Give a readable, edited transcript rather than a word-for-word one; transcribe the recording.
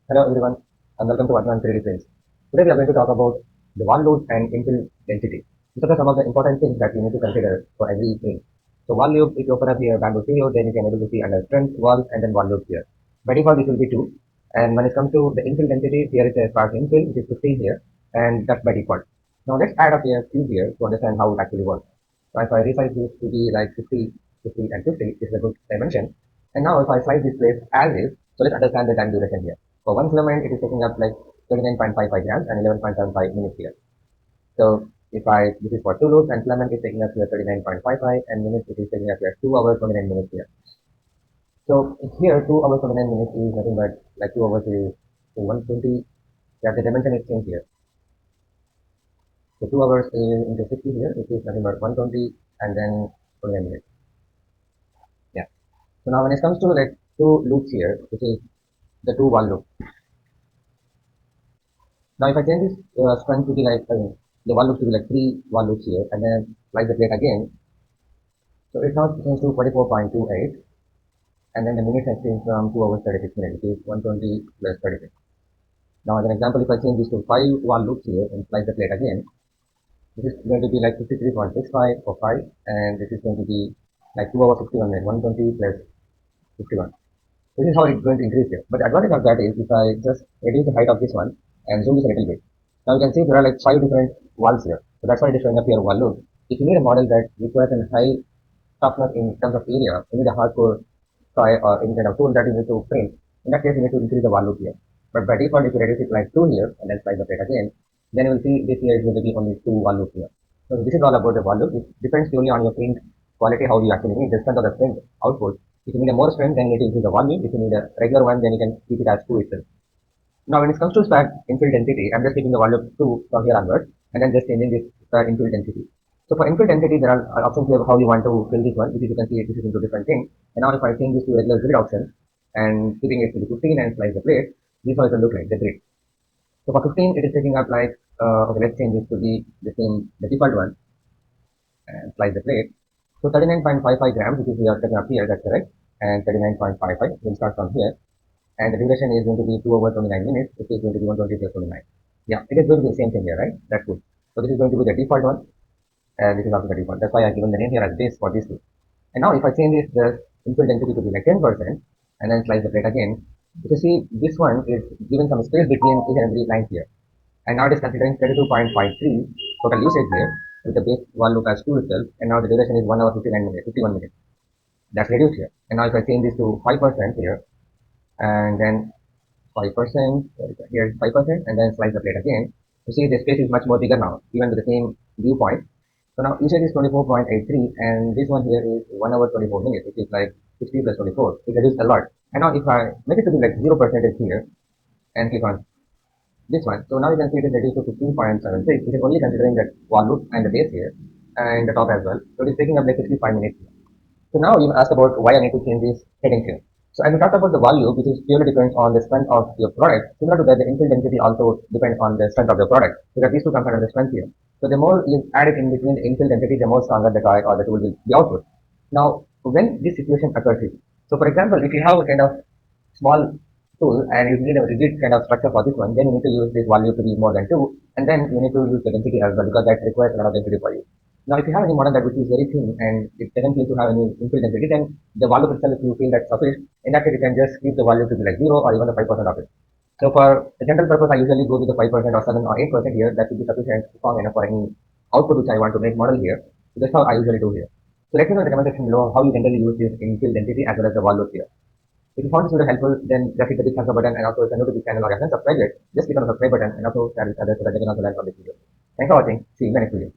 Hello everyone and welcome to Adnan 3D Prints. Today we are going to talk about the wall load and infill density. These are some of the important things that you need to consider for every print. So wall load, if you open up here Bambu Studio, then you can able to see under strength, walls and then wall load here. By default this will be 2. And when it comes to the infill density, here is a Sparse infill, which is 15 here, and that's by default. Now let's add up here cube here to understand how it actually works. So if I resize this to be like 50, 50 and 50, this is a good dimension. And now if I slice this place as is, so let's understand the time duration here. For one filament, it is taking up like 39.55 grams and 11.75 minutes here. So if this is for two loops and filament is taking up here 39.55 and minutes, it is taking up here 2 hours 29 minutes here. So here 2 hours 29 minutes is nothing but like 2 hours is 120. Yeah, the dimension is changed here. So 2 hours is into 60 here, which is nothing but 120 and then 29 minutes. Yeah. So now when it comes to like two loops here, which is the two wall loop. Now if I change this strength to be like the wall loop to be like 3 wall loops here and then slide the plate again, so it now changes to 44.28 and then the minutes has changed from 2 hours 36 minutes, which is 120 plus 36. Now as an example, if I change this to 5 wall loops here and slide the plate again, this is going to be like 53.65 for 5 and this is going to be like 2 hours 51 minutes, 120 plus 51. This is how it's going to increase here. But the advantage of that is if I just reduce the height of this one and zoom this a little bit. Now you can see there are like 5 different walls here. So that's why it is showing up here wall load. If you need a model that requires a high toughness in terms of area, you need a hardcore toy or any kind of tool that you need to print. In that case, you need to increase the wall load here. But by default, if you reduce it like 2 here and then slide the plate again, then you will see this here is going to be only 2 wall loops here. So this is all about the wall loop. It depends purely on your print quality, how you actually need the strength of the print output. If you need a more strength, then you need to increase the volume. If you need a regular one, then you can keep it as 2 itself. Now, when it comes to SPAC infill density, I'm just taking the volume 2 from here onwards and then just changing this infill density. So for infill density, there are options here how you want to fill this one, which you can see this is into different things. And now if I change this to regular grid option and keeping it to the 15 and slice the plate, this one will look like the grid. So for 15, it is taking up like, okay, let's change this to be the same, the default one and slice the plate. So 39.55 grams, which is we are taking up here, that's correct. And 39.55, we'll start from here. And the duration is going to be 2 hours 29 minutes, which is going to be 120 plus 29. Yeah, it is going to be the same thing here, right? That's good. So this is going to be the default one, and this is also the default. That's why I've given the name here as base for these two. And now if I change this the infill density to be like 10% and then slice the plate again, you can see this one is given some space between each and every line here. And now it is considering 32.53 total usage here with the base wall loop as 2 itself, and now the duration is 1 hour 59 minutes, 51 minutes. That's reduced here. And now if I change this to 5% here, and then 5%, here 5%, and then slice the plate again. You see the space is much more bigger now, even with the same viewpoint. So now usage is 24.83, and this one here is 1 hour 24 minutes, which is like 60 plus 24. It reduced a lot. And now if I make it to be like 0% here, and click on this one, so now you can see it is reduced to 15.76. It is only considering that wall loop and the base here, and the top as well. So it is taking up like 65 minutes. So now you asked about why I need to change this heading here. So as we talked about the value, which is purely depends on the strength of your product, similar to that, the infill density also depends on the strength of your product. So that these two comes under the strength here. So the more you add it in between the infill density, the more stronger the toy or the tool will be output. Now, when this situation occurs here, so for example, if you have a kind of small tool and you need a rigid kind of structure for this one, then you need to use this value to be more than 2, and then you need to use the density as well because that requires a lot of density for you. Now, if you have any model that which is very thin and it doesn't need to have any infill density, then the value itself, if you feel that sufficient, in that case, you can just keep the value to be like 0 or even the 5% of it. So for the general purpose, I usually go with the 5% or 7 or 8% here. That should be sufficient, strong enough for any output which I want to make model here. So that's how I usually do here. So let me know in the comment section below how you generally use this infill density as well as the wall load here. If you found this video helpful, then just hit the big thumbs up button, and also if you're new to this channel or you haven't subscribed yet, just click on the subscribe button and also share with others so that they can also learn from this video. Thanks for watching. See you in the next video.